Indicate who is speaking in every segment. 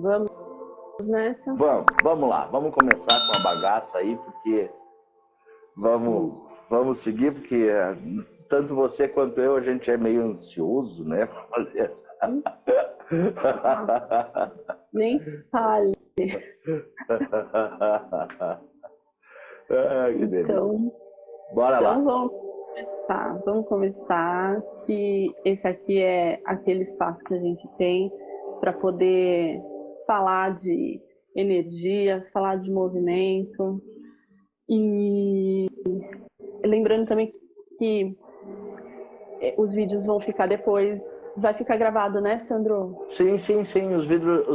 Speaker 1: Vamos nessa?
Speaker 2: Vamos lá. Vamos começar com a bagaça aí, porque vamos seguir, porque tanto você quanto eu, a gente é meio ansioso, né?
Speaker 1: Nem fale.
Speaker 2: Que delícia.
Speaker 1: Então,
Speaker 2: Bora lá.
Speaker 1: Vamos começar. Que esse aqui é aquele espaço que a gente tem para poder falar de energias, falar de movimento. E lembrando também que os vídeos vão ficar depois, vai ficar gravado, né, Sandro?
Speaker 2: Sim. Os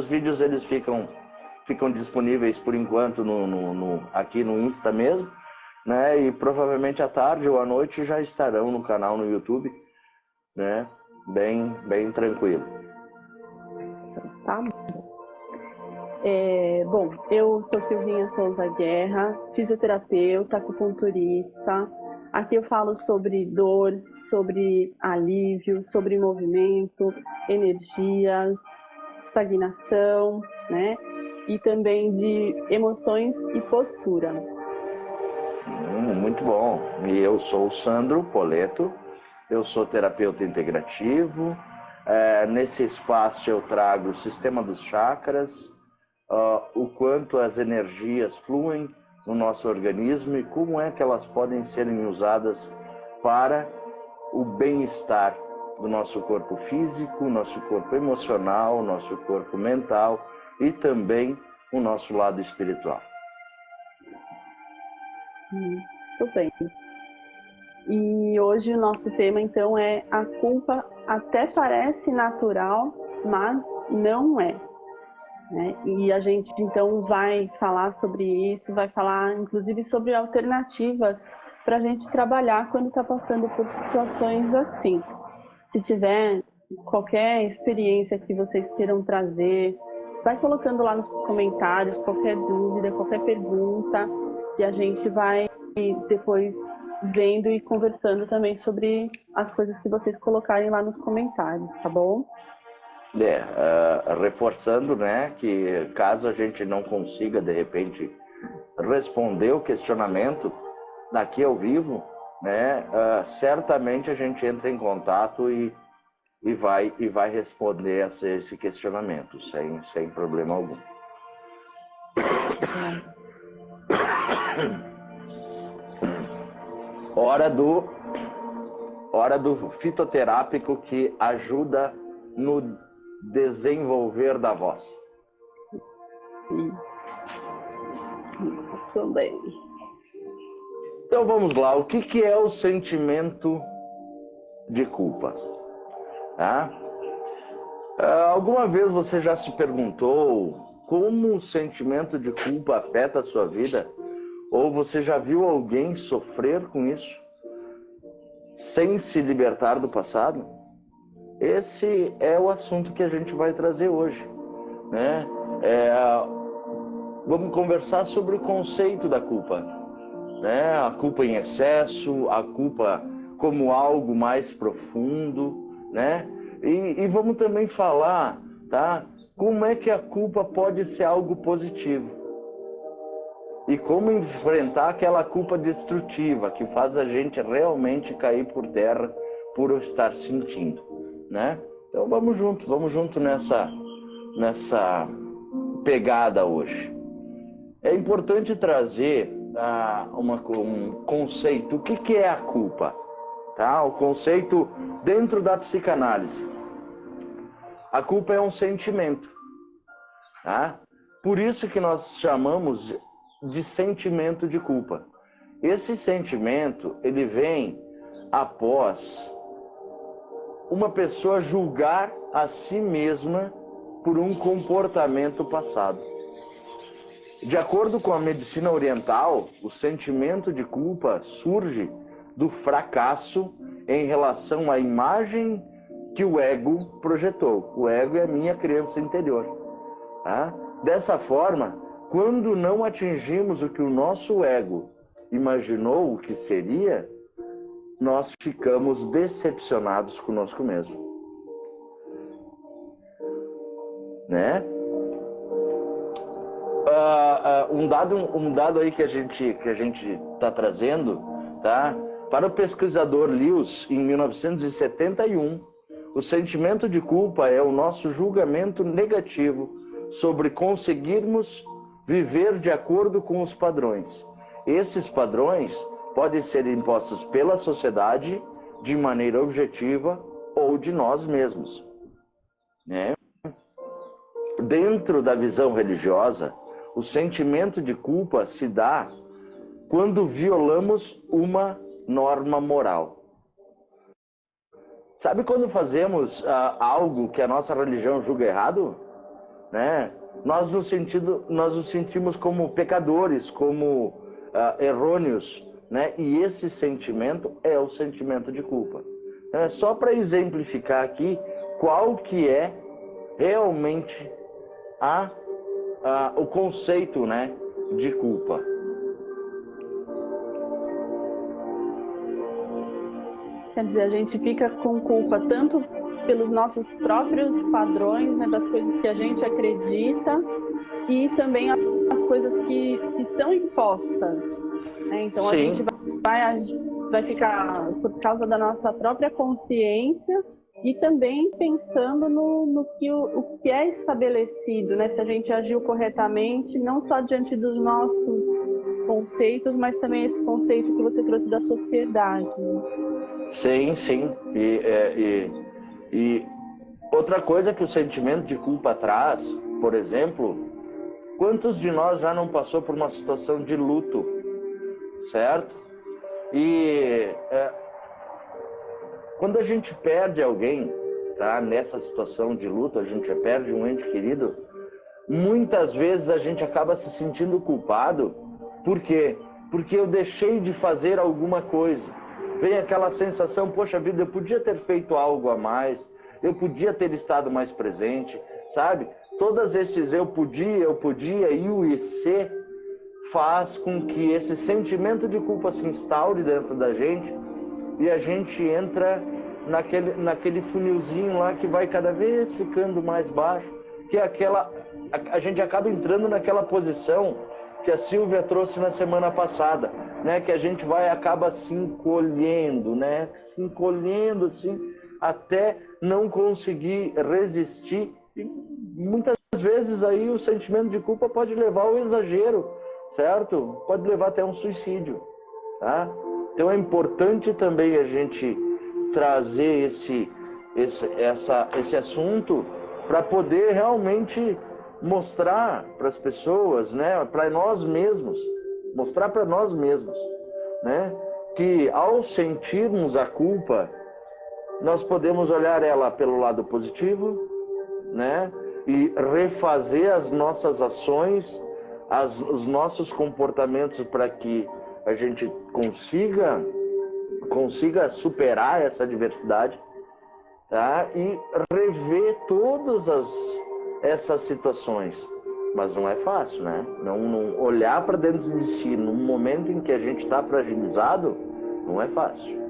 Speaker 2: vídeos eles ficam disponíveis por enquanto aqui no Insta mesmo, né? E provavelmente à tarde ou à noite já estarão no canal no YouTube, né? Bem tranquilo.
Speaker 1: Tá bom, eu sou Silvinha Souza Guerra, fisioterapeuta, acupunturista. Aqui eu falo sobre dor, sobre alívio, sobre movimento, energias, estagnação, né? E também de emoções e postura.
Speaker 2: Muito bom. E eu sou o Sandro Poleto, eu sou terapeuta integrativo. Nesse espaço eu trago o sistema dos chakras, o quanto as energias fluem no nosso organismo e como é que elas podem serem usadas para o bem-estar do nosso corpo físico, nosso corpo emocional, nosso corpo mental e também o nosso lado espiritual.
Speaker 1: Muito bem. E hoje o nosso tema então é: a culpa até parece natural, mas não é. Né? E a gente então vai falar sobre isso, vai falar inclusive sobre alternativas para a gente trabalhar quando está passando por situações assim. Se tiver qualquer experiência que vocês queiram trazer, vai colocando lá nos comentários qualquer dúvida, qualquer pergunta, e a gente vai depois vendo e conversando também sobre as coisas que vocês colocarem lá nos comentários, tá bom?
Speaker 2: Reforçando, né, que caso a gente não consiga, de repente, responder o questionamento daqui ao vivo, né, certamente a gente entra em contato e vai responder esse questionamento, sem problema algum. Hora do fitoterápico que ajuda no desenvolver da voz.
Speaker 1: Também.
Speaker 2: Então vamos lá, o que é o sentimento de culpa? Alguma vez você já se perguntou como o sentimento de culpa afeta a sua vida? Ou você já viu alguém sofrer com isso sem se libertar do passado? Esse é o assunto que a gente vai trazer hoje, né? Vamos conversar sobre o conceito da culpa, né? A culpa em excesso, a culpa como algo mais profundo, né? E vamos também falar, tá? Como é que a culpa pode ser algo positivo e como enfrentar aquela culpa destrutiva que faz a gente realmente cair por terra por estar sentindo, né? Então vamos junto nessa pegada hoje. É importante trazer um conceito. O que é a culpa? Tá? O conceito dentro da psicanálise. A culpa é um sentimento. Tá? Por isso que nós chamamos de sentimento de culpa. Esse sentimento, ele vem após uma pessoa julgar a si mesma por um comportamento passado. De acordo com a medicina oriental, o sentimento de culpa surge do fracasso em relação à imagem que o ego projetou. O ego é a minha criança interior. Tá? Dessa forma, quando não atingimos o que o nosso ego imaginou o que seria, nós ficamos decepcionados conosco mesmo. Né? um dado aí que a gente está trazendo, tá? Para o pesquisador Lewis, em 1971, o sentimento de culpa é o nosso julgamento negativo sobre conseguirmos viver de acordo com os padrões. Esses padrões podem ser impostos pela sociedade de maneira objetiva ou de nós mesmos, né? Dentro da visão religiosa, o sentimento de culpa se dá quando violamos uma norma moral. Sabe quando fazemos algo que a nossa religião julga errado? Né? Nós nos sentimos como pecadores, como errôneos, né? E esse sentimento é o sentimento de culpa. Só para exemplificar aqui qual que é realmente o conceito, né, de culpa.
Speaker 1: Quer dizer, a gente fica com culpa tanto pelos nossos próprios padrões, né, das coisas que a gente acredita, e também as coisas que são impostas, né? Então a gente vai ficar por causa da nossa própria consciência e também pensando no que o que é estabelecido, né? Se a gente agiu corretamente, não só diante dos nossos conceitos, mas também esse conceito que você trouxe da sociedade, né?
Speaker 2: Sim, sim. E outra coisa que o sentimento de culpa traz, por exemplo, quantos de nós já não passou por uma situação de luto, certo? E quando a gente perde alguém, tá? Nessa situação de luto, a gente perde um ente querido, muitas vezes a gente acaba se sentindo culpado. Por quê? Porque eu deixei de fazer alguma coisa. Vem aquela sensação, poxa vida, eu podia ter feito algo a mais, eu podia ter estado mais presente, sabe? Todos esses eu podia e o IC faz com que esse sentimento de culpa se instaure dentro da gente e a gente entra naquele funilzinho lá que vai cada vez ficando mais baixo, que é a gente acaba entrando naquela posição que a Silvia trouxe na semana passada, né? Que a gente acaba se encolhendo, né? Se encolhendo assim, até não conseguir resistir. E muitas vezes aí o sentimento de culpa pode levar ao exagero, certo? Pode levar até um suicídio, tá? Então é importante também a gente trazer esse assunto para poder realmente mostrar para as pessoas, né, para nós mesmos, mostrar para nós mesmos, né, que ao sentirmos a culpa, nós podemos olhar ela pelo lado positivo, né, e refazer as nossas ações, os nossos comportamentos para que a gente consiga superar essa adversidade, tá, e rever todas essas situações. Mas não é fácil, né? Não olhar para dentro de si no momento em que a gente está fragilizado, não é fácil.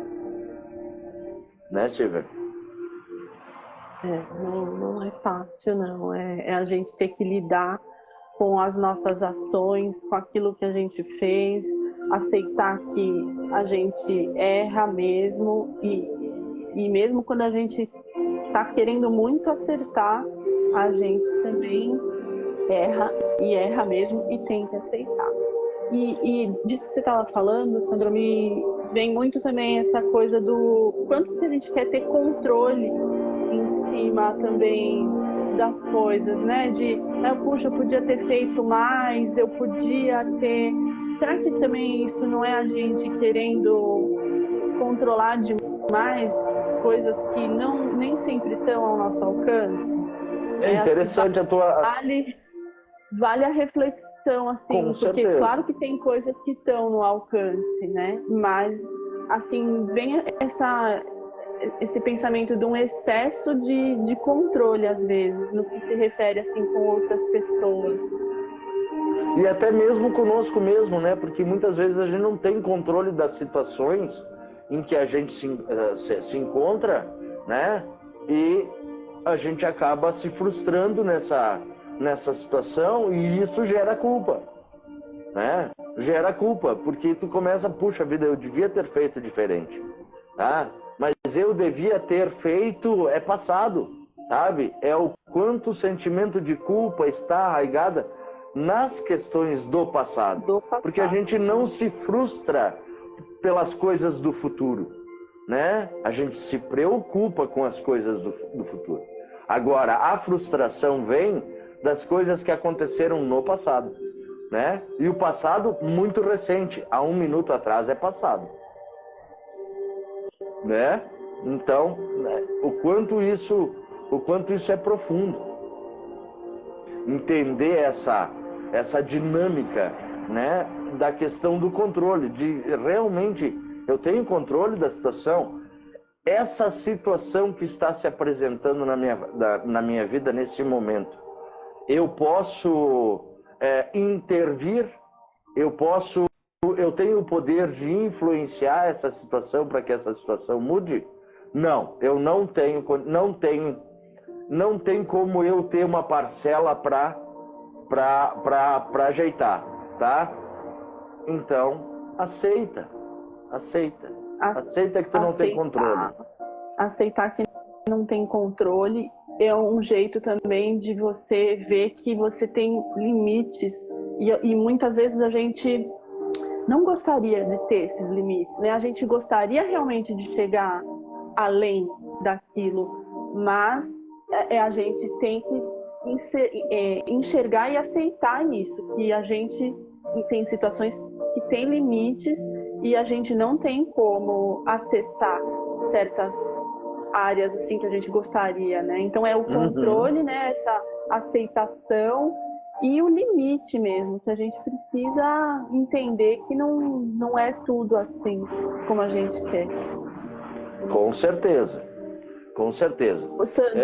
Speaker 2: Né, Silvia?
Speaker 1: Não é fácil, não. É a gente ter que lidar com as nossas ações, com aquilo que a gente fez, aceitar que a gente erra mesmo e mesmo quando a gente está querendo muito acertar, a gente também erra mesmo e tem que aceitar. E disso que você estava falando, Sandro, me vem muito também essa coisa do quanto que a gente quer ter controle em cima também das coisas, né? Puxa, eu podia ter feito mais, eu podia ter... Será que também isso não é a gente querendo controlar demais coisas que nem sempre estão ao nosso alcance?
Speaker 2: É interessante a tua...
Speaker 1: Vale a reflexão, assim, porque claro que tem coisas que estão no alcance, né? Mas, assim, vem esse pensamento de um excesso de controle, às vezes, no que se refere, assim, com outras pessoas.
Speaker 2: E até mesmo conosco mesmo, né? Porque muitas vezes a gente não tem controle das situações em que a gente se encontra, né? E a gente acaba se frustrando nessa situação e isso gera culpa, né? Gera culpa, porque tu começa, puxa vida, eu devia ter feito diferente, tá? Mas eu devia ter feito, é passado, sabe? É o quanto o sentimento de culpa está arraigada nas questões do passado. Porque a gente não se frustra pelas coisas do futuro, né? A gente se preocupa com as coisas do futuro. Agora, a frustração vem das coisas que aconteceram no passado, né? E o passado muito recente, há 1 minuto atrás é passado, né? Então, né, o quanto isso é profundo. Entender essa dinâmica, né, da questão do controle, de realmente eu tenho controle da situação. Essa situação que está se apresentando na minha vida nesse momento, eu posso intervir, eu tenho o poder de influenciar essa situação para que essa situação mude? Não, eu não tenho como eu ter uma parcela para ajeitar, tá? Então, aceita que tu não tem controle.
Speaker 1: Aceitar que não tem controle é um jeito também de você ver que você tem limites e muitas vezes a gente não gostaria de ter esses limites, né? A gente gostaria realmente de chegar além daquilo, mas a gente tem que enxergar e aceitar isso, que a gente tem situações que tem limites e a gente não tem como acessar certas áreas assim que a gente gostaria, né? Então é o controle, né? Essa aceitação e o limite mesmo, que a gente precisa entender que não é tudo assim como a gente quer.
Speaker 2: Com certeza.
Speaker 1: Sandro,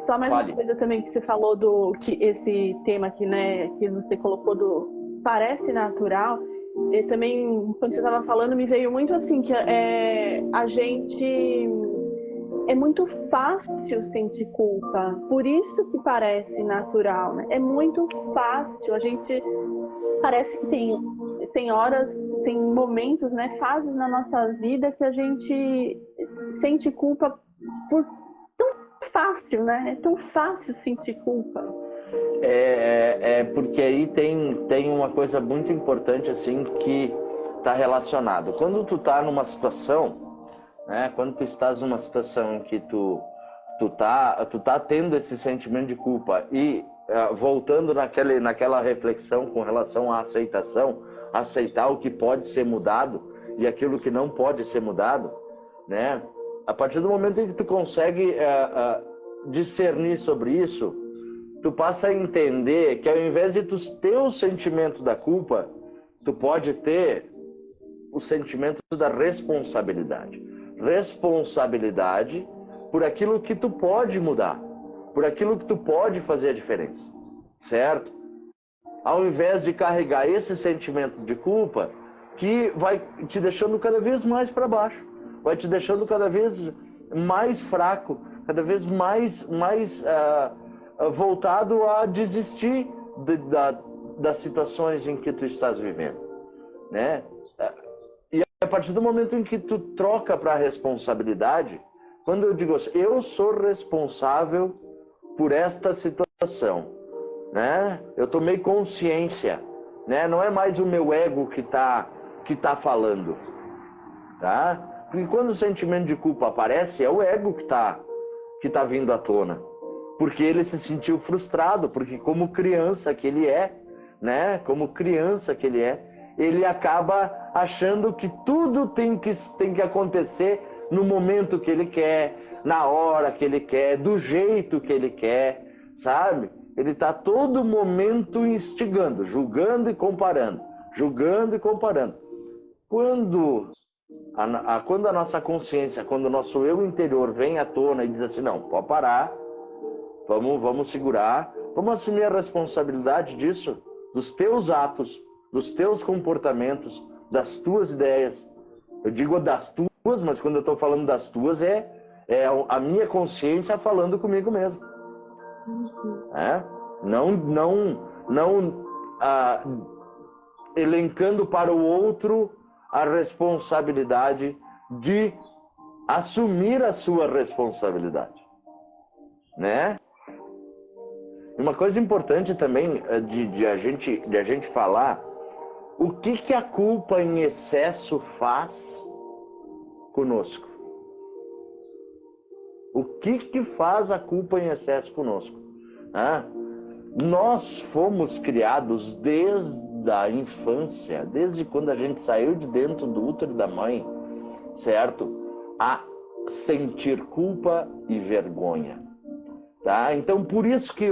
Speaker 1: só mais uma coisa também que você falou que esse tema aqui, né, que você colocou do parece natural. E também, quando você estava falando, me veio muito assim, que a gente é muito fácil sentir culpa, por isso que parece natural, né? É muito fácil, a gente parece que tem horas, tem momentos, né, fases na nossa vida que a gente sente culpa por tão fácil, né? É tão fácil sentir culpa.
Speaker 2: Porque aí tem uma coisa muito importante assim que está relacionado. Quando tu tá numa situação, né? Quando tu estás numa situação em que tu tá tendo esse sentimento de culpa e voltando naquela reflexão com relação à aceitação, aceitar o que pode ser mudado e aquilo que não pode ser mudado, né? A partir do momento em que tu consegue discernir sobre isso, tu passa a entender que ao invés de tu ter o sentimento da culpa, tu pode ter o sentimento da responsabilidade. Responsabilidade por aquilo que tu pode mudar, por aquilo que tu pode fazer a diferença, certo? Ao invés de carregar esse sentimento de culpa que vai te deixando cada vez mais para baixo, vai te deixando cada vez mais fraco, cada vez mais voltado a desistir das situações em que tu estás vivendo, né? E a partir do momento em que tu troca para a responsabilidade, quando eu digo assim, eu sou responsável por esta situação, né? Eu tomei consciência, né? Não é mais o meu ego que tá falando, tá? Porque quando o sentimento de culpa aparece, é o ego que tá vindo à tona. Porque ele se sentiu frustrado, porque como criança que ele é, né? Como criança que ele é, ele acaba achando que tudo tem que acontecer no momento que ele quer, na hora que ele quer, do jeito que ele quer, sabe? Ele está todo momento instigando, julgando e comparando, julgando e comparando. Quando a nossa consciência, quando o nosso eu interior vem à tona e diz assim, não, pode parar, vamos segurar, vamos assumir a responsabilidade disso, dos teus atos, dos teus comportamentos, das tuas ideias. Eu digo das tuas, mas quando eu estou falando das tuas é a minha consciência falando comigo mesmo. Não elencando para o outro a responsabilidade de assumir a sua responsabilidade, né? Uma coisa importante também de a gente falar, o que a culpa em excesso faz conosco? O que faz a culpa em excesso conosco? Nós fomos criados desde a infância, desde quando a gente saiu de dentro do útero da mãe, certo? A sentir culpa e vergonha, tá? Então, por isso que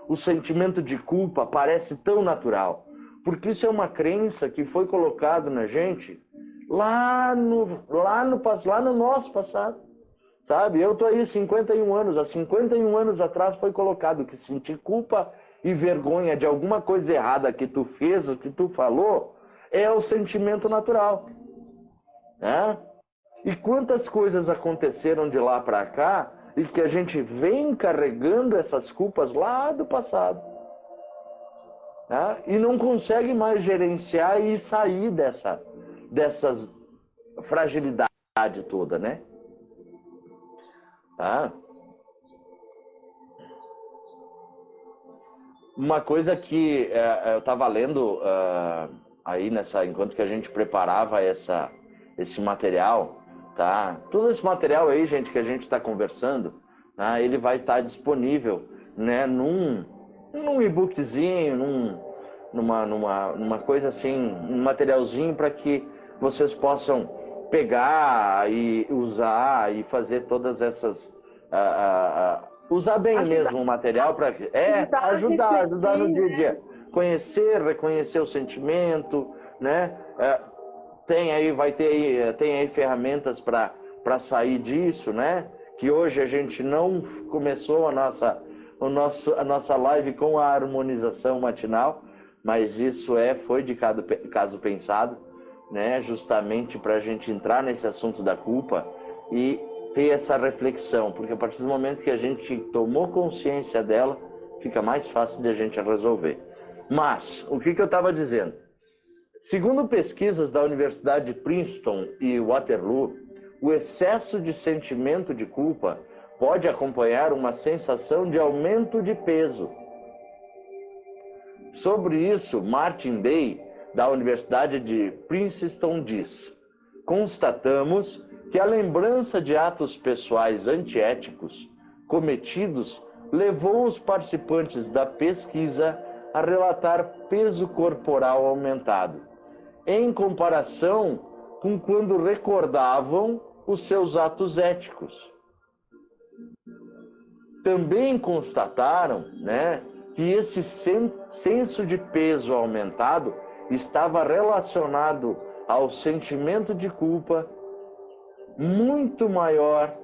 Speaker 2: o sentimento de culpa parece tão natural, porque isso é uma crença que foi colocado na gente lá no nosso passado, sabe? Eu tô aí 51 anos, há 51 anos atrás foi colocado que sentir culpa e vergonha de alguma coisa errada que tu fez, ou que tu falou, é o sentimento natural, né? E quantas coisas aconteceram de lá para cá e que a gente vem carregando essas culpas lá do passado, né? E não consegue mais gerenciar e sair dessas fragilidade toda, né? Uma coisa que eu estava lendo aí enquanto que a gente preparava esse material, tá? Todo esse material aí, gente, que a gente está conversando, tá? Ele vai estar disponível, né, num e-bookzinho, numa coisa assim, um materialzinho para que vocês possam pegar e usar e fazer todas essas usar bem mesmo o material para ajudar no dia a dia, reconhecer o sentimento, né? Tem aí ferramentas para sair disso, né? Que hoje a gente não começou a nossa live com a harmonização matinal, mas isso foi de caso pensado, né? Justamente para a gente entrar nesse assunto da culpa e ter essa reflexão, porque a partir do momento que a gente tomou consciência dela, fica mais fácil de a gente resolver. Mas, o que eu estava dizendo? Segundo pesquisas da Universidade de Princeton e Waterloo, o excesso de sentimento de culpa pode acompanhar uma sensação de aumento de peso. Sobre isso, Martin Day, da Universidade de Princeton, diz: constatamos que a lembrança de atos pessoais antiéticos cometidos levou os participantes da pesquisa a relatar peso corporal aumentado, em comparação com quando recordavam os seus atos éticos. Também constataram, né, que esse senso de peso aumentado estava relacionado ao sentimento de culpa muito maior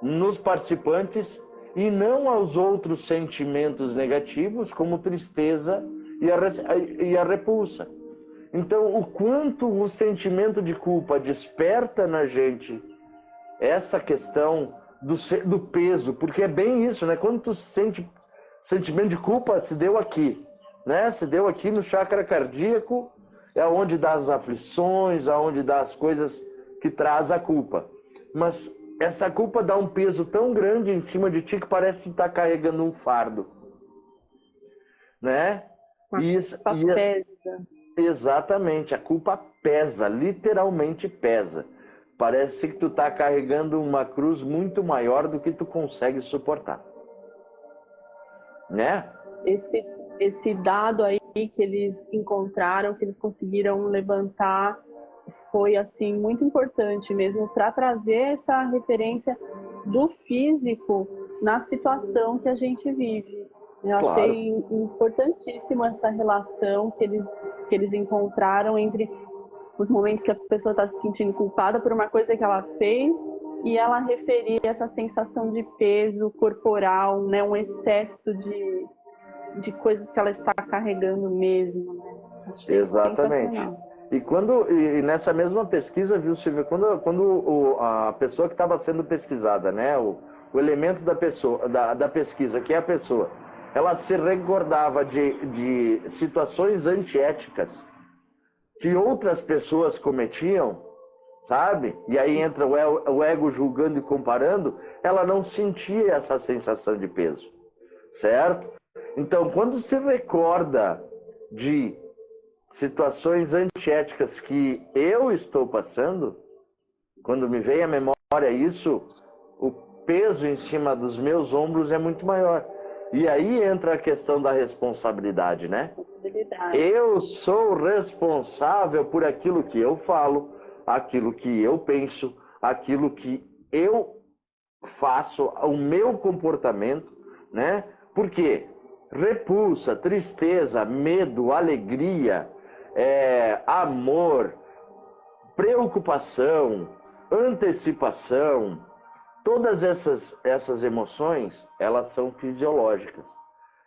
Speaker 2: nos participantes e não aos outros sentimentos negativos, como tristeza e a repulsa. Então, o quanto o sentimento de culpa desperta na gente essa questão do peso, porque é bem isso, né? Quando tu sente sentimento de culpa, se deu aqui, né? Se deu aqui no chakra cardíaco, é onde dá as aflições, aonde dá as coisas que traz a culpa. Mas essa culpa dá um peso tão grande em cima de ti que parece que tá carregando um fardo, né?
Speaker 1: Pesa.
Speaker 2: Exatamente, a culpa pesa, literalmente pesa. Parece que tu tá carregando uma cruz muito maior do que tu consegue suportar, né?
Speaker 1: Esse dado aí que eles encontraram, que eles conseguiram levantar, foi assim muito importante mesmo para trazer essa referência do físico na situação que a gente vive. Eu achei importantíssimo essa relação que eles encontraram entre os momentos que a pessoa está se sentindo culpada por uma coisa que ela fez e ela referir essa sensação de peso corporal, né, um excesso de coisas que ela está carregando mesmo. Né? Achei
Speaker 2: exatamente. E nessa mesma pesquisa, viu, Silvia, quando a pessoa que estava sendo pesquisada, né, o elemento da pessoa, da pesquisa, que é a pessoa, ela se recordava de situações antiéticas que outras pessoas cometiam, sabe? E aí entra o ego julgando e comparando, ela não sentia essa sensação de peso, certo? Então, quando se recorda de situações antiéticas que eu estou passando, quando me vem à memória isso, o peso em cima dos meus ombros é muito maior. E aí entra a questão da responsabilidade, né? Eu sou responsável por aquilo que eu falo, aquilo que eu penso, aquilo que eu faço, o meu comportamento, né? Porque repulsa, tristeza, medo, alegria, amor, preocupação, antecipação, todas essas emoções, elas são fisiológicas.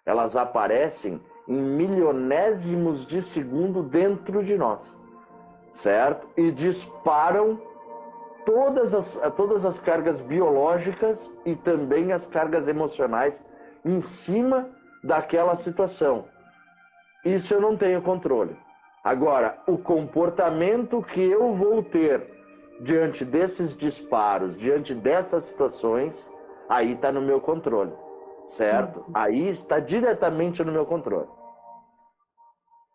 Speaker 2: Elas aparecem em milionésimos de segundo dentro de nós, certo? E disparam todas as cargas biológicas e também as cargas emocionais em cima daquela situação. Isso eu não tenho controle. Agora, o comportamento que eu vou ter diante desses disparos, diante dessas situações, aí está no meu controle, certo? Aí está diretamente no meu controle.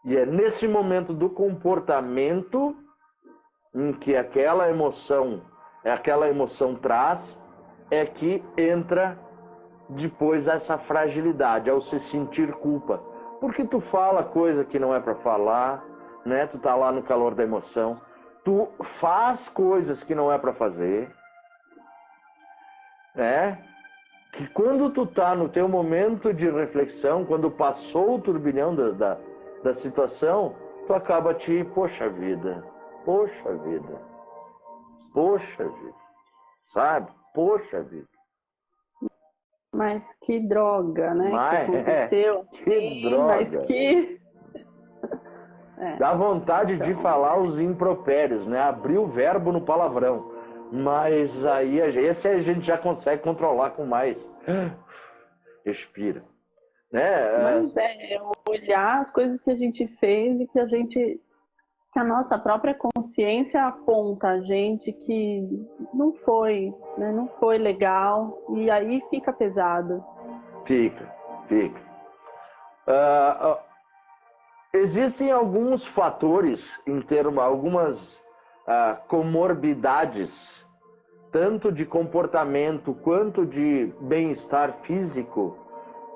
Speaker 2: E é nesse momento do comportamento em que aquela emoção traz, é que entra depois essa fragilidade, ao se sentir culpa. Porque tu fala coisa que não é para falar, né? Tu tá lá no calor da emoção, tu faz coisas que não é para fazer, né? Que quando tu tá no teu momento de reflexão, quando passou o turbilhão da situação, tu acaba poxa vida, sabe? Poxa vida.
Speaker 1: Mas que droga, né? Que aconteceu.
Speaker 2: Que droga.
Speaker 1: Mas que...
Speaker 2: Dá vontade de falar os impropérios, né? Abrir o verbo no palavrão. Mas aí esse a gente já consegue controlar com mais. Respira. Né?
Speaker 1: Mas olhar as coisas que a gente fez e que a nossa própria consciência aponta a gente que não foi, né? Não foi legal, e aí fica pesado.
Speaker 2: Fica. Existem alguns fatores, algumas comorbidades, tanto de comportamento quanto de bem-estar físico,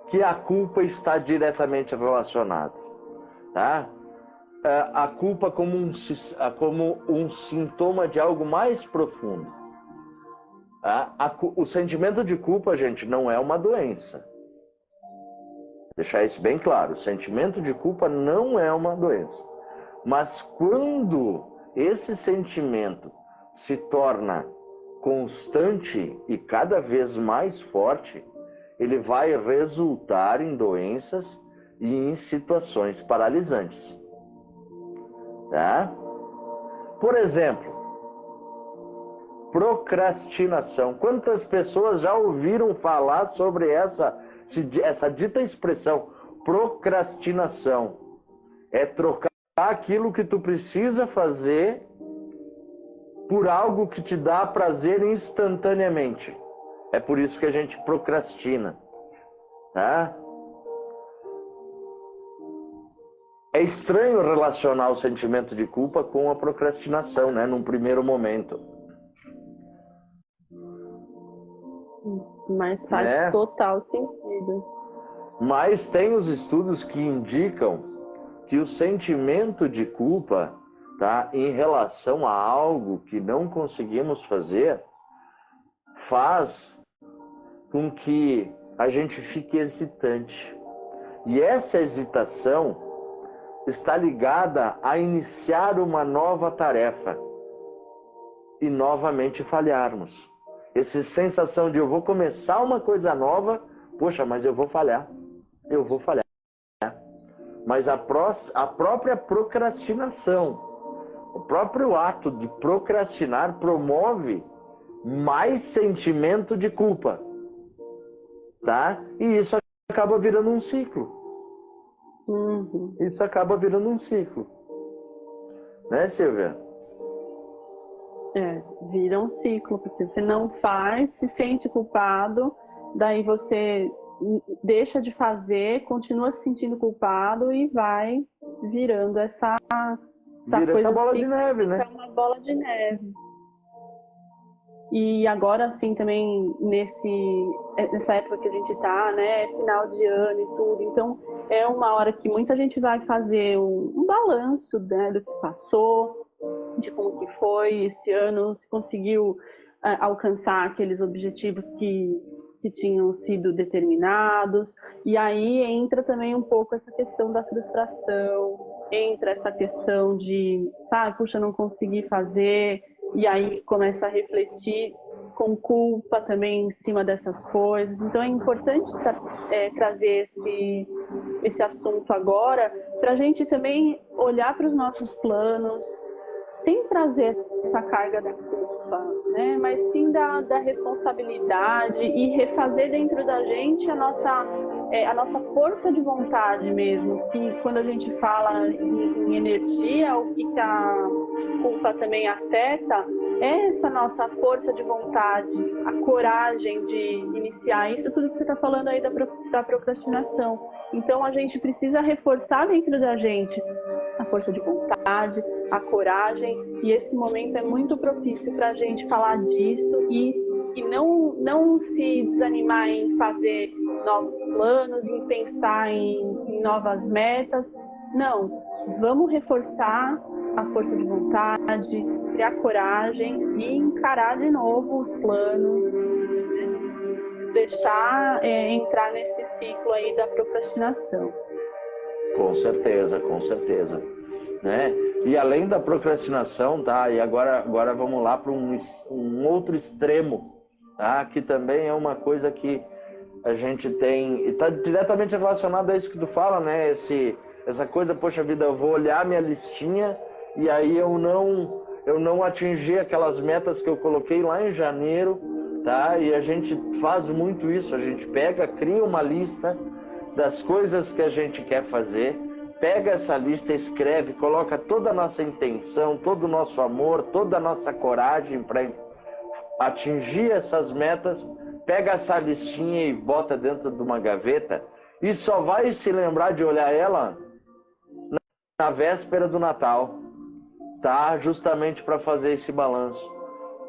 Speaker 2: que a culpa está diretamente relacionada, tá? A culpa como um sintoma de algo mais profundo. Tá? O sentimento de culpa, gente, não é uma doença. Deixar isso bem claro. O sentimento de culpa não é uma doença. Mas quando esse sentimento se torna constante e cada vez mais forte, ele vai resultar em doenças e em situações paralisantes. Tá? Por exemplo, procrastinação. Quantas pessoas já ouviram falar sobre essa dita expressão? Procrastinação. É trocar aquilo que tu precisa fazer por algo que te dá prazer instantaneamente. É por isso que a gente procrastina. Tá? É estranho relacionar o sentimento de culpa com a procrastinação, né? Num primeiro momento.
Speaker 1: Mas faz total sentido.
Speaker 2: Mas tem os estudos que indicam que o sentimento de culpa, tá, em relação a algo que não conseguimos fazer, faz com que a gente fique hesitante. E essa hesitação está ligada a iniciar uma nova tarefa e novamente falharmos. Essa sensação de eu vou começar uma coisa nova, poxa, mas eu vou falhar. Mas a própria procrastinação, o próprio ato de procrastinar promove mais sentimento de culpa, tá? E isso acaba virando um ciclo. Isso acaba virando um ciclo. Né, Silvia?
Speaker 1: Vira um ciclo, porque você não faz, se sente culpado, daí você deixa de fazer, continua se sentindo culpado e vai virando essa
Speaker 2: Vira
Speaker 1: coisa
Speaker 2: essa bola de neve, né?
Speaker 1: É uma bola de neve. E agora, assim, também nessa época que a gente tá, né, final de ano e tudo, então é uma hora que muita gente vai fazer um balanço, né, do que passou, de como que foi esse ano, se conseguiu alcançar aqueles objetivos que tinham sido determinados, e aí entra também um pouco essa questão da frustração, entra essa questão de, puxa, não consegui fazer, e aí começa a refletir com culpa também em cima dessas coisas. Então é importante trazer esse assunto agora, para a gente também olhar para os nossos planos, sem trazer essa carga da culpa, né? Mas sim da responsabilidade e refazer dentro da gente a nossa força de vontade mesmo, que quando a gente fala em energia, o que a culpa também afeta é essa nossa força de vontade, a coragem de iniciar isso, tudo que você está falando aí da procrastinação. Então a gente precisa reforçar dentro da gente a força de vontade, a coragem, e esse momento é muito propício para a gente falar disso e não se desanimar em fazer novos planos, em pensar em novas metas. Não, vamos reforçar a força de vontade, criar coragem e encarar de novo os planos, deixar entrar nesse ciclo aí da procrastinação.
Speaker 2: Com certeza, né? E além da procrastinação, tá? E agora vamos lá para um outro extremo, tá? Que também é uma coisa que a gente tem, e está diretamente relacionado a isso que tu fala, né? Essa coisa, poxa vida, eu vou olhar minha listinha e aí eu não atingi aquelas metas que eu coloquei lá em janeiro, tá? E a gente faz muito isso, a gente cria uma lista das coisas que a gente quer fazer, pega essa lista, escreve, coloca toda a nossa intenção, todo o nosso amor, toda a nossa coragem para atingir essas metas, pega essa listinha e bota dentro de uma gaveta e só vai se lembrar de olhar ela na véspera do Natal, tá? Justamente para fazer esse balanço.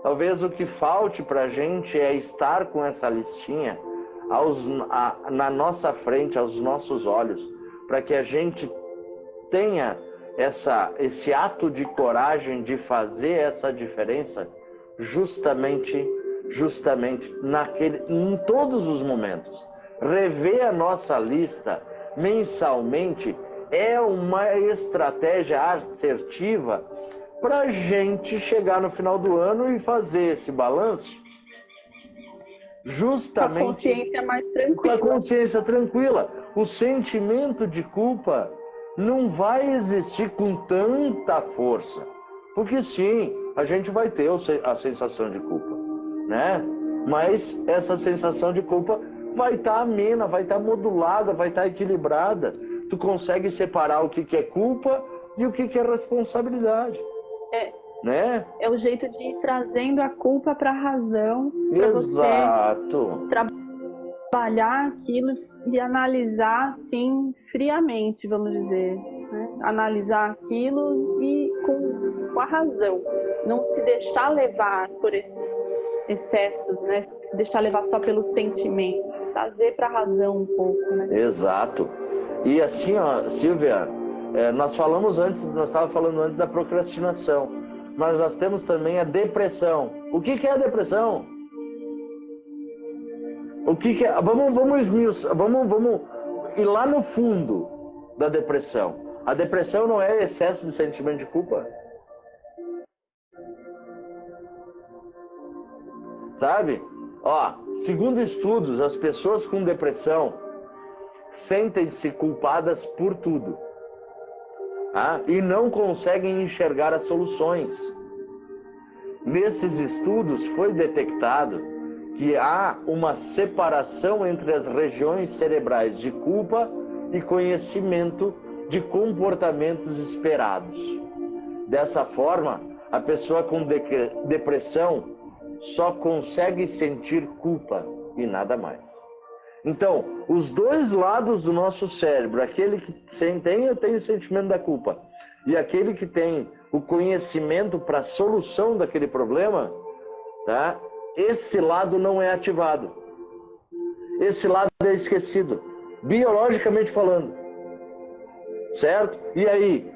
Speaker 2: Talvez o que falte para a gente é estar com essa listinha na nossa frente, aos nossos olhos, para que a gente tenha esse ato de coragem de fazer essa diferença justamente em todos os momentos. Rever a nossa lista mensalmente é uma estratégia assertiva para a gente chegar no final do ano e fazer esse balanço justamente
Speaker 1: com a consciência mais tranquila.
Speaker 2: Com a consciência tranquila. O sentimento de culpa não vai existir com tanta força. Porque sim, a gente vai ter a sensação de culpa, né? Mas essa sensação de culpa vai estar amena, vai estar modulada, vai estar equilibrada. Tu consegue separar o que é culpa e o que é responsabilidade. Né?
Speaker 1: É o jeito de ir trazendo a culpa para a razão, para você trabalhar aquilo e analisar assim friamente, vamos dizer, né? Analisar aquilo e com a razão, não se deixar levar por esses excessos, né? Se deixar levar só pelo sentimento, trazer para a razão um pouco, né?
Speaker 2: Exato. E assim, ó, Silvia, nós estávamos falando antes da procrastinação. Mas nós temos também a depressão. O que é a depressão? O que é? Vamos ir lá no fundo da depressão. A depressão não é excesso de sentimento de culpa? Sabe? Ó, segundo estudos, as pessoas com depressão sentem-se culpadas por tudo. E não conseguem enxergar as soluções. Nesses estudos foi detectado que há uma separação entre as regiões cerebrais de culpa e conhecimento de comportamentos esperados. Dessa forma, a pessoa com depressão só consegue sentir culpa e nada mais. Então, os dois lados do nosso cérebro, aquele que tem o sentimento da culpa e aquele que tem o conhecimento para a solução daquele problema, tá? Esse lado não é ativado. Esse lado é esquecido, biologicamente falando. Certo? E aí,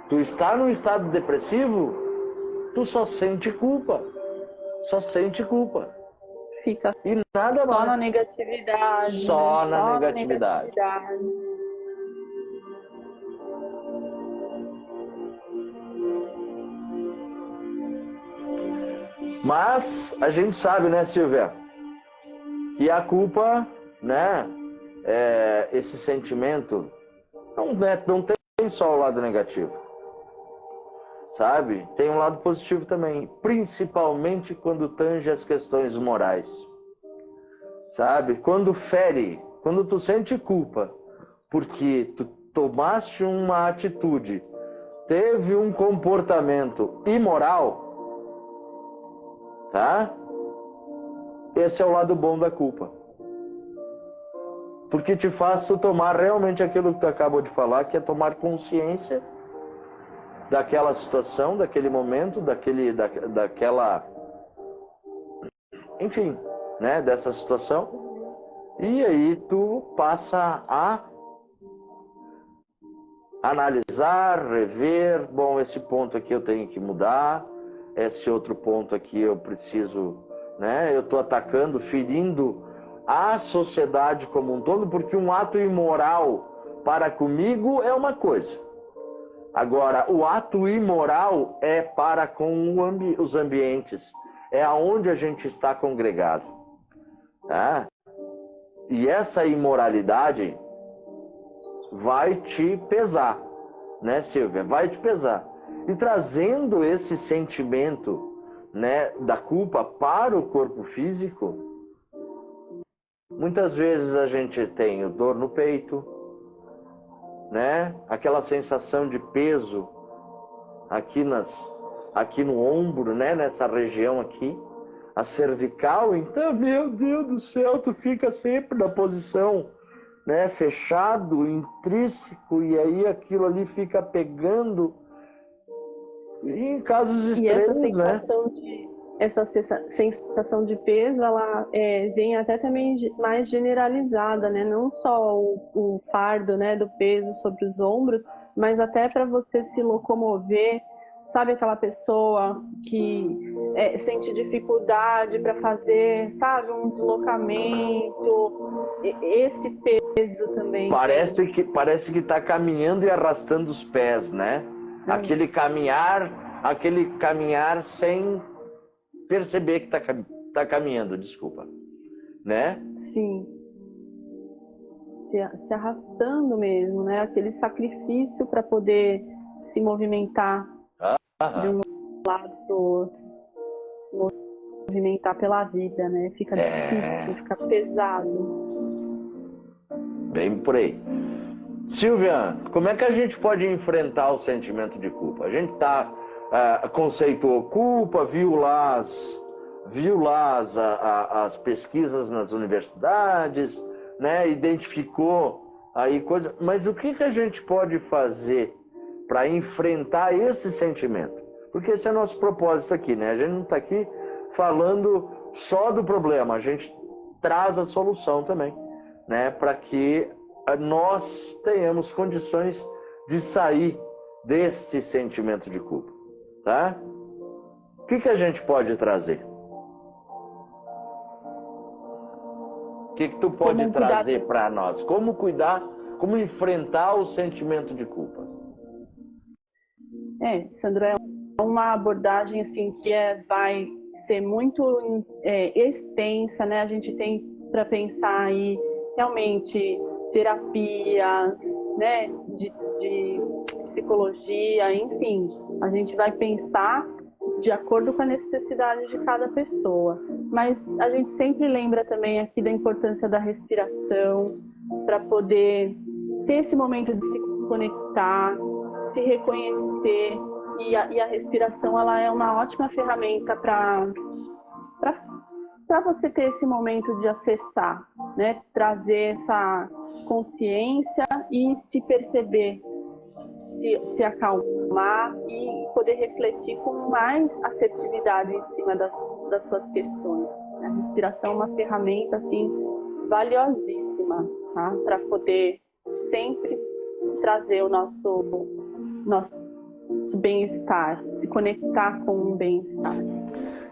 Speaker 2: tu está num estado depressivo, tu só sente culpa. Só sente culpa.
Speaker 1: Fica
Speaker 2: e nada mais.
Speaker 1: Só na negatividade.
Speaker 2: Só
Speaker 1: né?
Speaker 2: na negatividade. Mas a gente sabe, né, Silvia, que a culpa, né, esse sentimento não tem só o lado negativo, sabe? Tem um lado positivo também, principalmente quando tange as questões morais, sabe? Quando fere, quando tu sente culpa porque tu tomaste uma atitude, teve um comportamento imoral, tá? Esse é o lado bom da culpa. Porque te faz tu tomar realmente aquilo que tu acabou de falar, que é tomar consciência daquela situação, daquele momento, daquela... Enfim, né? Dessa situação. E aí tu passa a analisar, rever, bom, esse ponto aqui eu tenho que mudar, esse outro ponto aqui eu preciso, né? Eu estou atacando, ferindo a sociedade como um todo, porque um ato imoral para comigo é uma coisa. Agora, o ato imoral é para com os ambientes, é aonde a gente está congregado, tá? E essa imoralidade vai te pesar, né, Silvia? Vai te pesar. E trazendo esse sentimento, né, da culpa para o corpo físico, muitas vezes a gente tem dor no peito, né? Aquela sensação de peso aqui no ombro, né? Nessa região aqui, a cervical. Então, meu Deus do céu, tu fica sempre na posição, né? Fechado, intrínseco, e aí aquilo ali fica pegando. E em casos extremos,
Speaker 1: essa sensação de peso, ela vem até também mais generalizada, né? Não só o fardo, né, do peso sobre os ombros, mas até para você se locomover, sabe, aquela pessoa que sente dificuldade para fazer, sabe, um deslocamento, esse peso também.
Speaker 2: Parece que está caminhando e arrastando os pés, né? Aquele caminhar sem perceber que tá caminhando, desculpa, né?
Speaker 1: Sim. Se arrastando mesmo, né? Aquele sacrifício para poder se movimentar de um lado para o outro, se movimentar pela vida, né? Fica difícil, fica pesado.
Speaker 2: Bem por aí. Silvia, como é que a gente pode enfrentar o sentimento de culpa? A gente conceituou culpa, viu lá as pesquisas nas universidades, né? Identificou aí coisas, mas o que a gente pode fazer para enfrentar esse sentimento? Porque esse é o nosso propósito aqui, né? A gente não está aqui falando só do problema, a gente traz a solução também, né? Para que nós tenhamos condições de sair desse sentimento de culpa, tá? O que a gente pode trazer? O que tu pode trazer para nós? Como cuidar, como enfrentar o sentimento de culpa?
Speaker 1: Sandro, é uma abordagem assim que vai ser muito extensa, né? A gente tem para pensar aí realmente terapias, né, de psicologia, enfim, a gente vai pensar de acordo com a necessidade de cada pessoa. Mas a gente sempre lembra também aqui da importância da respiração, para poder ter esse momento de se conectar, se reconhecer, e a respiração ela é uma ótima ferramenta para você ter esse momento de acessar, né? Trazer essa consciência e se perceber, se acalmar e poder refletir com mais assertividade em cima das suas questões. A respiração é uma ferramenta assim valiosíssima, tá? Para poder sempre trazer o nosso bem-estar, se conectar com o bem-estar.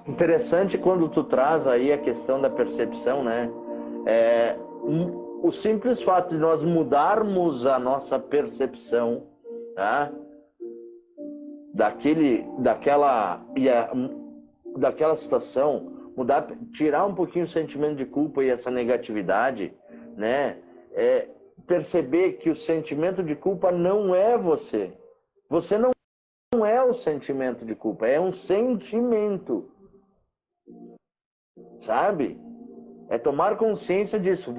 Speaker 2: Interessante quando tu traz aí a questão da percepção, né? O simples fato de nós mudarmos a nossa percepção, tá? daquela situação, tirar um pouquinho o sentimento de culpa e essa negatividade, né? Perceber que o sentimento de culpa não é você. Você não é o sentimento de culpa, é um sentimento. Sabe? É tomar consciência disso.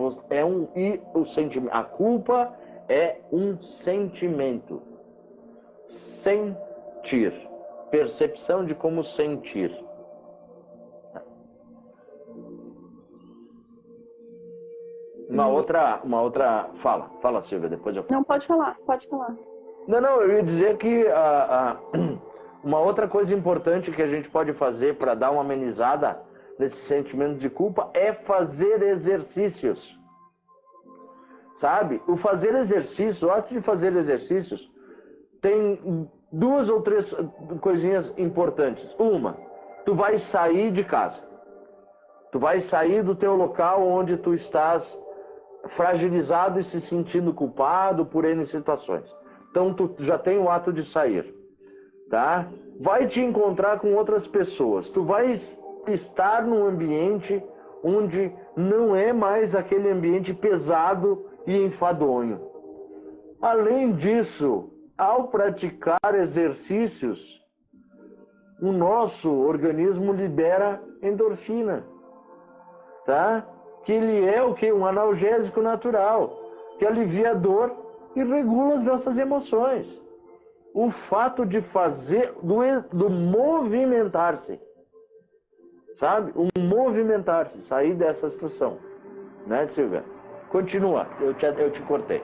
Speaker 2: A culpa é um sentimento. Sentir. Percepção de como sentir. Uma outra... Fala, Silvia, depois eu falo.
Speaker 1: Não, pode falar.
Speaker 2: Não, eu ia dizer que uma outra coisa importante que a gente pode fazer para dar uma amenizada nesse sentimento de culpa é fazer exercícios. Sabe? O ato de fazer exercícios tem 2 ou 3 coisinhas importantes. Uma, tu vai sair de casa. Tu vai sair do teu local onde tu estás fragilizado e se sentindo culpado por N situações. Então tu já tem o ato de sair, tá? Vai te encontrar com outras pessoas. Tu vai estar num ambiente onde não é mais aquele ambiente pesado e enfadonho. Além disso, ao praticar exercícios, o nosso organismo libera endorfina, tá? Que ele é o quê? Um analgésico natural, que alivia a dor e regula as nossas emoções. O fato de fazer, do movimentar-se, sabe? O movimentar-se, sair dessa situação, né, Silvia? Continua, eu te cortei.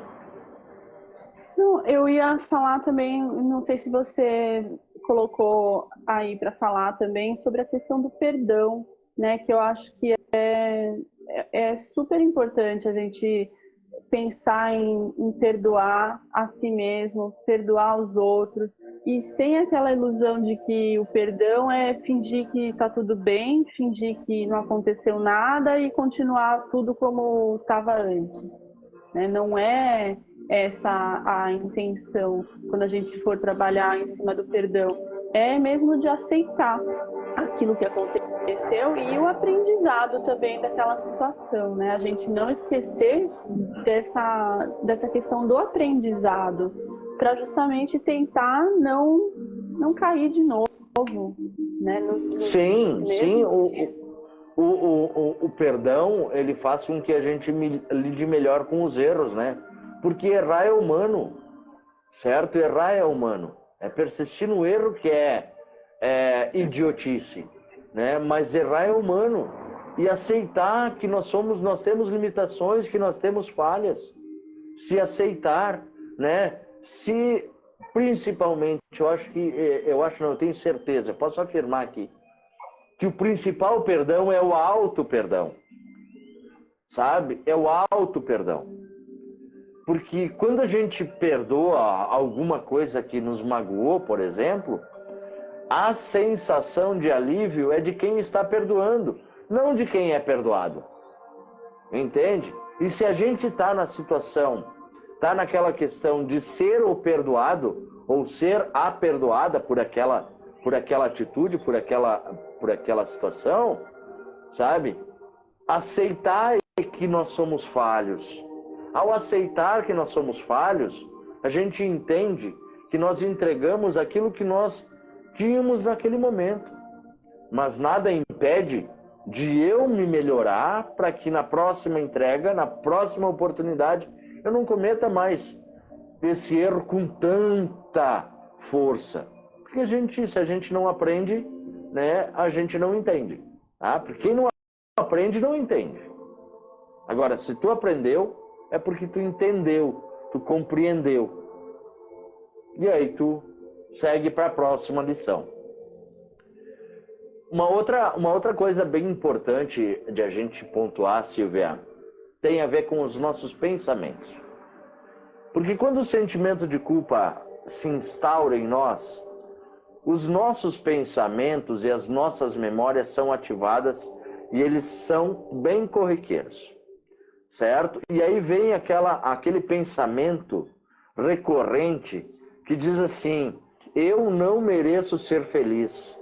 Speaker 1: Não, eu ia falar também, não sei se você colocou aí para falar também sobre a questão do perdão, né? Que eu acho que é super importante a gente pensar em perdoar a si mesmo, perdoar os outros, e sem aquela ilusão de que o perdão é fingir que está tudo bem, fingir que não aconteceu nada e continuar tudo como estava antes, né? Não é essa a intenção quando a gente for trabalhar em cima do perdão. É mesmo de aceitar aquilo que aconteceu e o aprendizado também daquela situação, né? A gente não esquecer dessa questão do aprendizado, para justamente tentar não cair de novo, né?
Speaker 2: Sim. O perdão, ele faz com que a gente lide melhor com os erros, né? Porque errar é humano, certo? Errar é humano. É persistir no erro que é idiotice, né? Mas errar é humano. E aceitar que nós temos limitações, que nós temos falhas. Se aceitar, né? Principalmente, eu tenho certeza, posso afirmar aqui, que o principal perdão é o auto-perdão, sabe? É o auto-perdão. Porque quando a gente perdoa alguma coisa que nos magoou, por exemplo, a sensação de alívio é de quem está perdoando, não de quem é perdoado. Entende? E se a gente está na situação, está naquela questão de ser o perdoado, ou ser a perdoada por aquela atitude, por aquela situação, sabe? Aceitar que nós somos falhos. Ao aceitar que nós somos falhos, a gente entende que nós entregamos aquilo que nós tínhamos naquele momento. mas nada impede de eu me melhorar para que na próxima entrega, na próxima oportunidade, eu não cometa mais esse erro com tanta força. Porque se a gente não aprende, né, a gente não entende. Tá? Porque quem não aprende, não entende. Agora, se tu aprendeu, é porque tu entendeu, tu compreendeu. E aí tu segue para a próxima lição. Uma outra coisa bem importante de a gente pontuar, Silvia, tem a ver com os nossos pensamentos. Porque quando o sentimento de culpa se instaura em nós, os nossos pensamentos e as nossas memórias são ativadas e eles são bem corriqueiros, certo? E aí vem aquele pensamento recorrente que diz assim: eu não mereço ser feliz,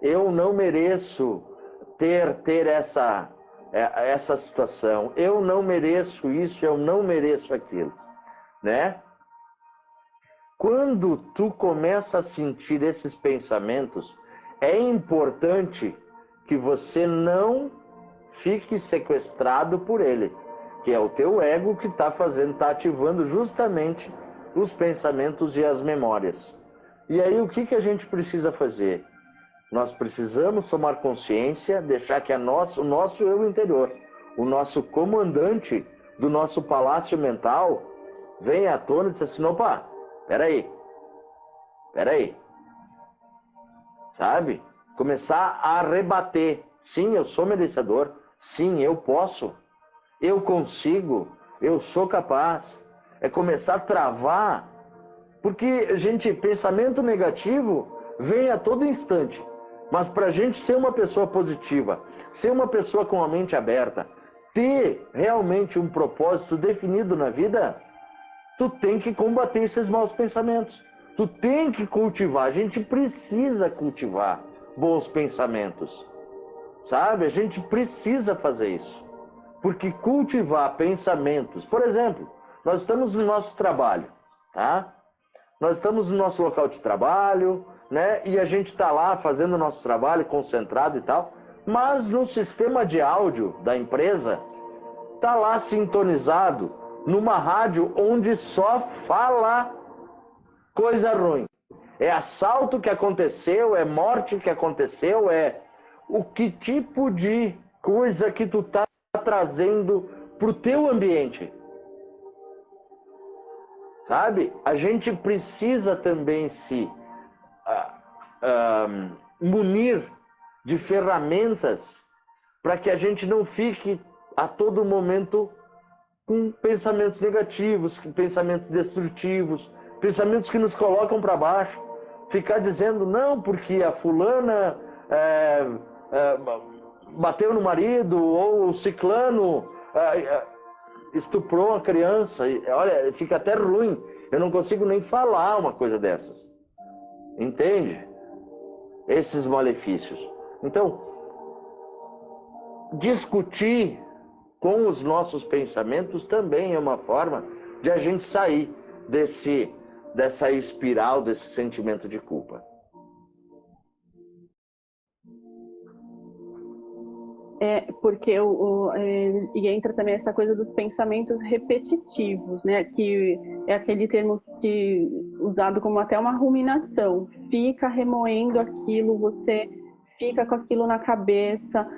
Speaker 2: eu não mereço ter essa situação, eu não mereço isso, eu não mereço aquilo, né? Quando tu começa a sentir esses pensamentos, é importante que você não fique sequestrado por ele, que é o teu ego que está ativando justamente os pensamentos e as memórias. E aí o que a gente precisa fazer? Nós precisamos tomar consciência, deixar que o nosso eu interior, o nosso comandante do nosso palácio mental, venha à tona e diz assim: opa, peraí, sabe? Começar a rebater. Sim, eu sou merecedor. Sim, eu posso. Eu consigo. Eu sou capaz. É começar a travar. Porque, gente, pensamento negativo vem a todo instante. Mas para a gente ser uma pessoa positiva, ser uma pessoa com a mente aberta, ter realmente um propósito definido na vida, tu tem que combater esses maus pensamentos. Tu tem que cultivar. A gente precisa cultivar bons pensamentos. Sabe? A gente precisa fazer isso. Porque cultivar pensamentos... Por exemplo, nós estamos no nosso trabalho, tá? Nós estamos no nosso local de trabalho, né? E a gente está lá fazendo o nosso trabalho, concentrado e tal. Mas no sistema de áudio da empresa, está lá sintonizado numa rádio onde só fala coisa ruim. É assalto que aconteceu, é morte que aconteceu, é o que tipo de coisa que tu tá trazendo pro teu ambiente. Sabe? A gente precisa também se munir de ferramentas para que a gente não fique a todo momento com pensamentos negativos, pensamentos destrutivos, pensamentos que nos colocam para baixo. Ficar dizendo, não, porque a fulana bateu no marido, ou o ciclano estuprou a criança. Olha, fica até ruim. Eu não consigo nem falar uma coisa dessas. Entende? Esses malefícios. Então, discutir com os nossos pensamentos também é uma forma de a gente sair dessa espiral, desse sentimento de culpa.
Speaker 1: Porque e entra também essa coisa dos pensamentos repetitivos, né? Que é aquele termo usado como até uma ruminação. Fica remoendo aquilo, você fica com aquilo na cabeça,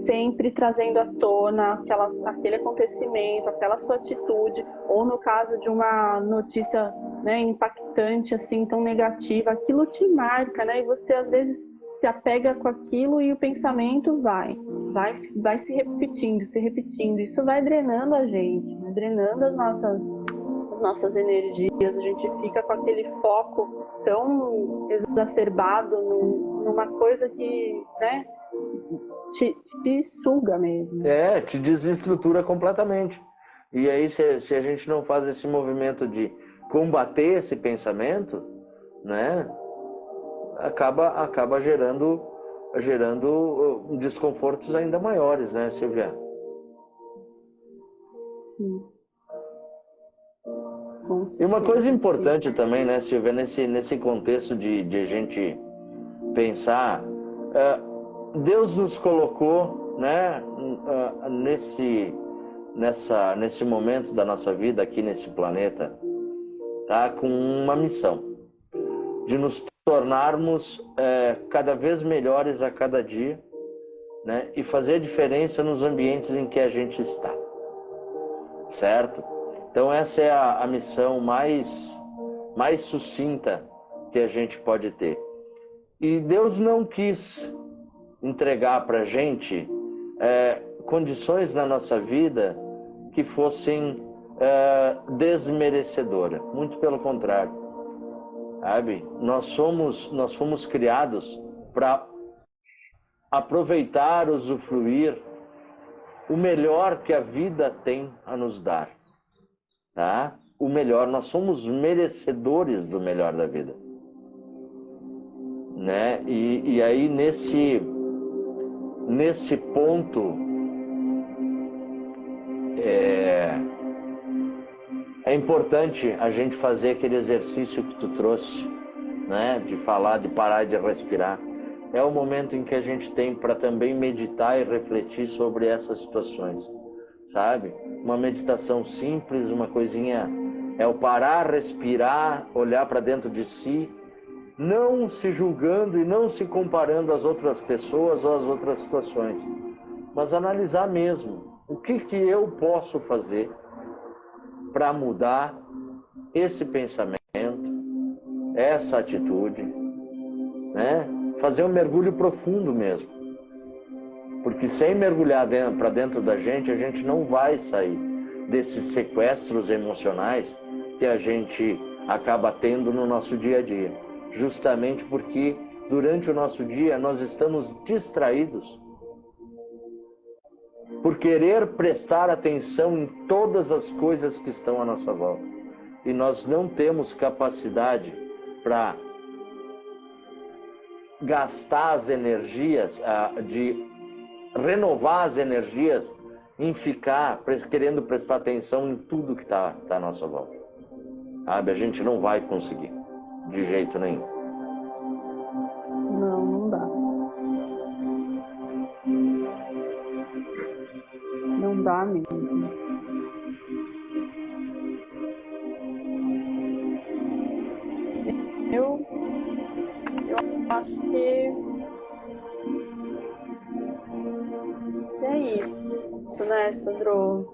Speaker 1: sempre trazendo à tona aquele acontecimento, aquela sua atitude, ou no caso de uma notícia, né, impactante, assim, tão negativa, aquilo te marca, né? E você às vezes se apega com aquilo e o pensamento vai se repetindo. Isso vai drenando a gente, né? Drenando as nossas energias. A gente fica com aquele foco tão exacerbado numa coisa que, né, te suga mesmo.
Speaker 2: Te desestrutura completamente. E aí, se a gente não faz esse movimento de combater esse pensamento, né, acaba gerando desconfortos ainda maiores, né, Silvia?
Speaker 1: Sim.
Speaker 2: E uma coisa importante também, né, Silvia, nesse contexto de a gente pensar Deus nos colocou, né, nesse momento da nossa vida aqui nesse planeta, tá, com uma missão de nos tornarmos cada vez melhores a cada dia, né, e fazer a diferença nos ambientes em que a gente está, certo? Então essa é a missão mais sucinta que a gente pode ter. E Deus não quis entregar para a gente condições na nossa vida que fossem desmerecedoras. Muito pelo contrário, sabe? Nós fomos criados para aproveitar, usufruir o melhor que a vida tem a nos dar, tá? O melhor, nós somos merecedores do melhor da vida, né? E aí nesse ponto é importante a gente fazer aquele exercício que tu trouxe, né? De falar, de parar de respirar. É o momento em que a gente tem para também meditar e refletir sobre essas situações, sabe? Uma meditação simples, uma coisinha, é o parar, respirar, olhar para dentro de si, não se julgando e não se comparando às outras pessoas ou às outras situações, mas analisar mesmo o que eu posso fazer para mudar esse pensamento, essa atitude, né? Fazer um mergulho profundo mesmo, porque sem mergulhar para dentro da gente, a gente não vai sair desses sequestros emocionais que a gente acaba tendo no nosso dia a dia, justamente porque durante o nosso dia nós estamos distraídos por querer prestar atenção em todas as coisas que estão à nossa volta, e nós não temos capacidade para gastar as energias, de renovar as energias em ficar querendo prestar atenção em tudo que está à nossa volta. Sabe? A gente não vai conseguir, de jeito nenhum.
Speaker 1: Não dá. Não dá mesmo. Eu acho que é isso, né, Sandro?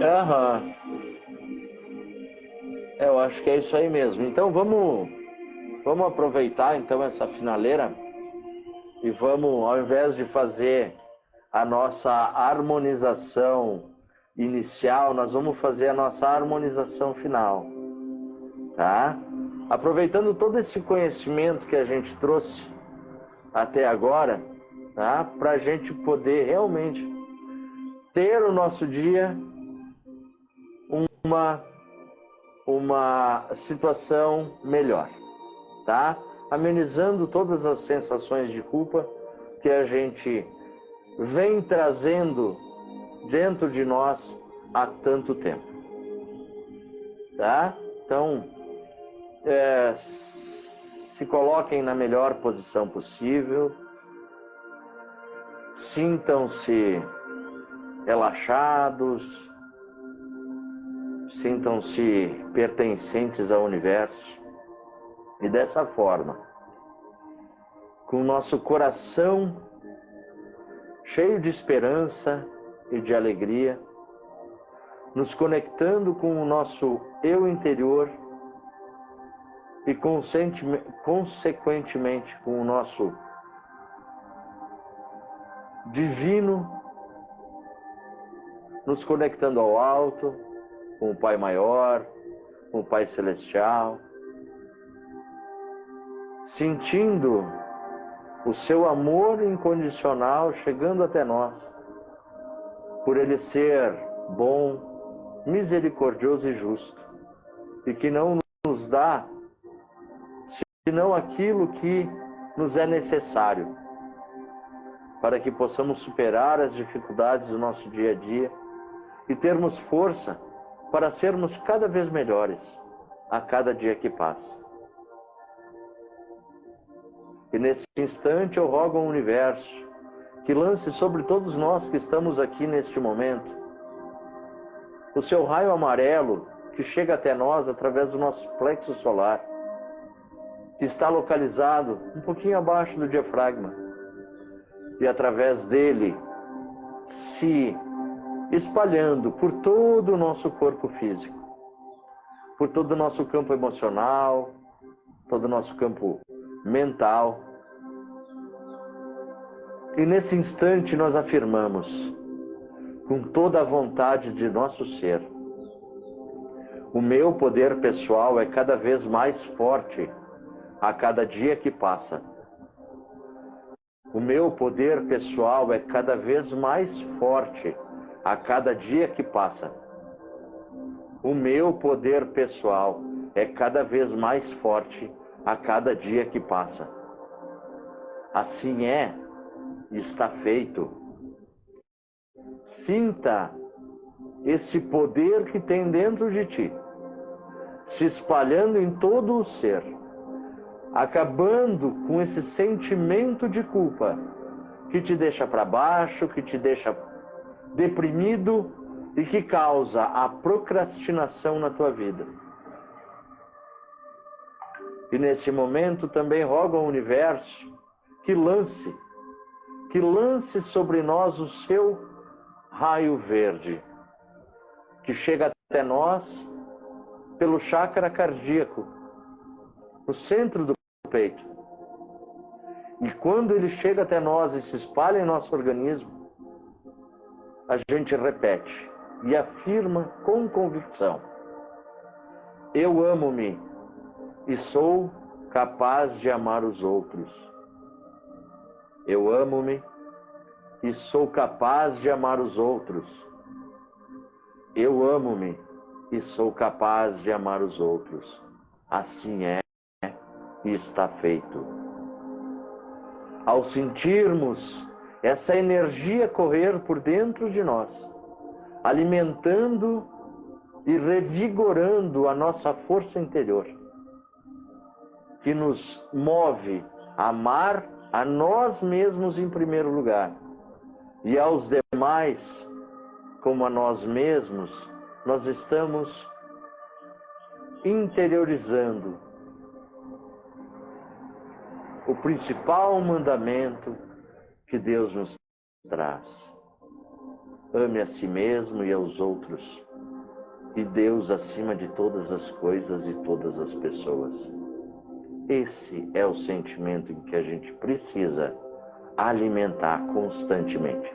Speaker 2: Aham. Eu acho que é isso aí mesmo. Então vamos aproveitar então essa finaleira e vamos, ao invés de fazer a nossa harmonização inicial, nós vamos fazer a nossa harmonização final, tá? Aproveitando todo esse conhecimento que a gente trouxe até agora, tá? Para a gente poder realmente ter o nosso dia uma situação melhor, tá? Amenizando todas as sensações de culpa que a gente vem trazendo dentro de nós há tanto tempo, tá? Então, se coloquem na melhor posição possível, sintam-se relaxados, sintam-se pertencentes ao universo, e dessa forma, com o nosso coração cheio de esperança e de alegria, nos conectando com o nosso eu interior e consequentemente com o nosso divino, nos conectando ao alto, com o Pai Maior, com o Pai Celestial, sentindo o seu amor incondicional chegando até nós, por Ele ser bom, misericordioso e justo, e que não nos dá senão aquilo que nos é necessário para que possamos superar as dificuldades do nosso dia a dia e termos força para sermos cada vez melhores a cada dia que passa. E nesse instante eu rogo ao universo que lance sobre todos nós que estamos aqui neste momento o seu raio amarelo que chega até nós através do nosso plexo solar, que está localizado um pouquinho abaixo do diafragma, e através dele se espalhando por todo o nosso corpo físico, por todo o nosso campo emocional, todo o nosso campo mental. E nesse instante nós afirmamos, com toda a vontade de nosso ser, o meu poder pessoal é cada vez mais forte a cada dia que passa. O meu poder pessoal é cada vez mais forte a cada dia que passa. O meu poder pessoal é cada vez mais forte a cada dia que passa. Assim é, está feito. Sinta esse poder que tem dentro de ti, se espalhando em todo o ser, acabando com esse sentimento de culpa que te deixa para baixo, que te deixa deprimido e que causa a procrastinação na tua vida. E nesse momento também rogo ao universo que lance sobre nós o seu raio verde, que chega até nós pelo chakra cardíaco, no centro do peito. E quando ele chega até nós e se espalha em nosso organismo, a gente repete e afirma com convicção: eu amo-me e sou capaz de amar os outros. Eu amo-me e sou capaz de amar os outros. Eu amo-me e sou capaz de amar os outros. Assim é e está feito. Ao sentirmos essa energia correr por dentro de nós, alimentando e revigorando a nossa força interior, que nos move a amar a nós mesmos em primeiro lugar e aos demais como a nós mesmos, nós estamos interiorizando o principal mandamento que Deus nos traz. Ame a si mesmo e aos outros, e Deus acima de todas as coisas e todas as pessoas. Esse é o sentimento em que a gente precisa alimentar constantemente.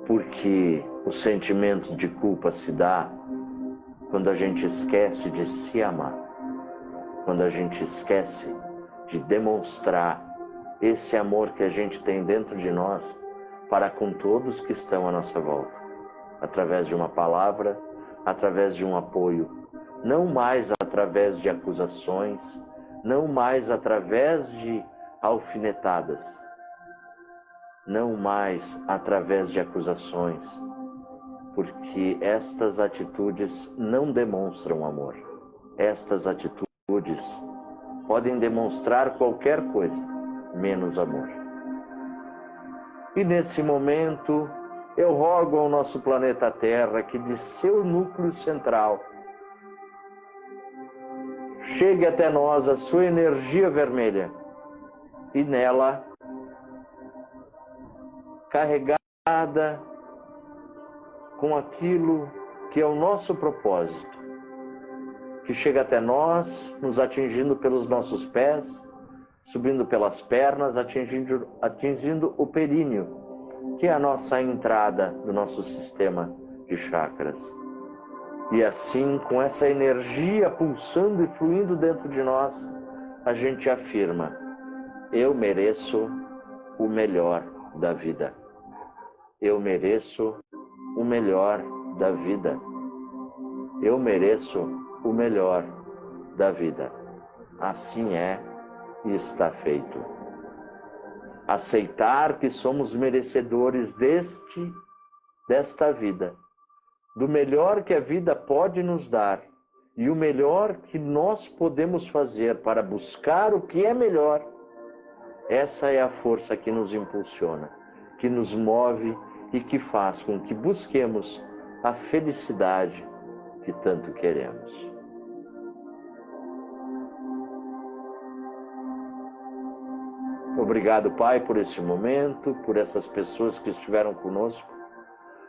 Speaker 2: Porque o sentimento de culpa se dá quando a gente esquece de se amar, quando a gente esquece de demonstrar esse amor que a gente tem dentro de nós para com todos que estão à nossa volta, através de uma palavra, através de um apoio, não mais através de acusações, não mais através de alfinetadas, não mais através de acusações, porque estas atitudes não demonstram amor. Estas atitudes podem demonstrar qualquer coisa, menos amor. E nesse momento, eu rogo ao nosso planeta Terra que de seu núcleo central chegue até nós a sua energia vermelha e nela, carregada com aquilo que é o nosso propósito, que chega até nós, nos atingindo pelos nossos pés, subindo pelas pernas, atingindo o períneo, que é a nossa entrada do nosso sistema de chakras. E assim, com essa energia pulsando e fluindo dentro de nós, a gente afirma: eu mereço o melhor da vida. Eu mereço o melhor da vida. Eu mereço o melhor da vida. Assim é e está feito. Aceitar que somos merecedores desta vida, do melhor que a vida pode nos dar e o melhor que nós podemos fazer para buscar o que é melhor Essa é a força que nos impulsiona, que nos move e que faz com que busquemos a felicidade que tanto queremos. Obrigado, Pai, por esse momento, por essas pessoas que estiveram conosco.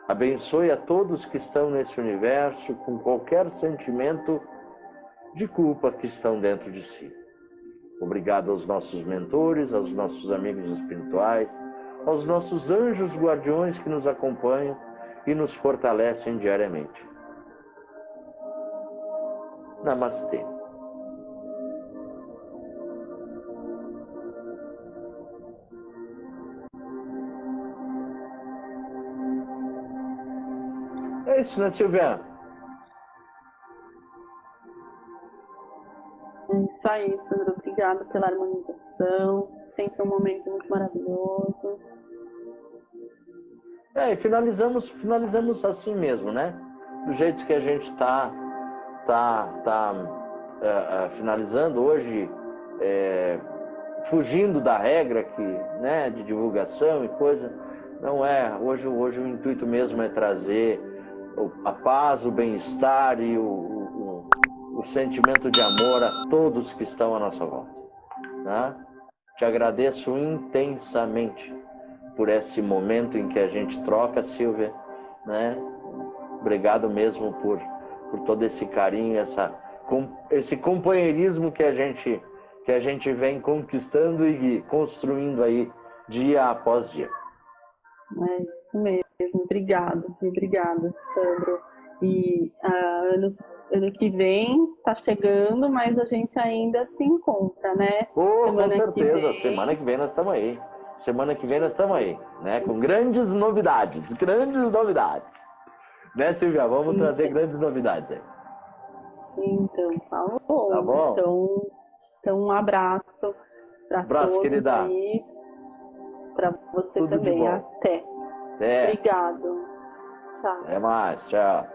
Speaker 2: Abençoe a todos que estão nesse universo com qualquer sentimento de culpa que estão dentro de si. Obrigado aos nossos mentores, aos nossos amigos espirituais, aos nossos anjos guardiões que nos acompanham e nos fortalecem diariamente. Namastê. É isso, né, Silvia?
Speaker 1: É isso aí, Sandro. Obrigada pela harmonização. Sempre um momento muito maravilhoso.
Speaker 2: E finalizamos assim mesmo, né? Do jeito que a gente está finalizando hoje, fugindo da regra que, né, de divulgação e coisa. Não é. Hoje o intuito mesmo é trazer a paz, o bem-estar e o sentimento de amor a todos que estão à nossa volta. Né? Te agradeço intensamente por esse momento em que a gente troca, Silvia. Né? Obrigado mesmo por todo esse carinho, esse companheirismo que a gente vem conquistando e construindo aí dia após dia.
Speaker 1: É isso mesmo. Obrigado, Sandro. E ano que vem tá chegando, mas a gente ainda se encontra, né?
Speaker 2: Com certeza. Semana que vem nós estamos aí. Né? Com grandes novidades. Né, Silvia? Vamos trazer grandes novidades aí.
Speaker 1: Então, tá bom.
Speaker 2: Tá bom?
Speaker 1: Então um abraço para todos,
Speaker 2: querida.
Speaker 1: aí. Para você
Speaker 2: Tudo
Speaker 1: também.
Speaker 2: de bom.
Speaker 1: Até.
Speaker 2: Até.
Speaker 1: Obrigado. Tchau.
Speaker 2: Até mais. Tchau.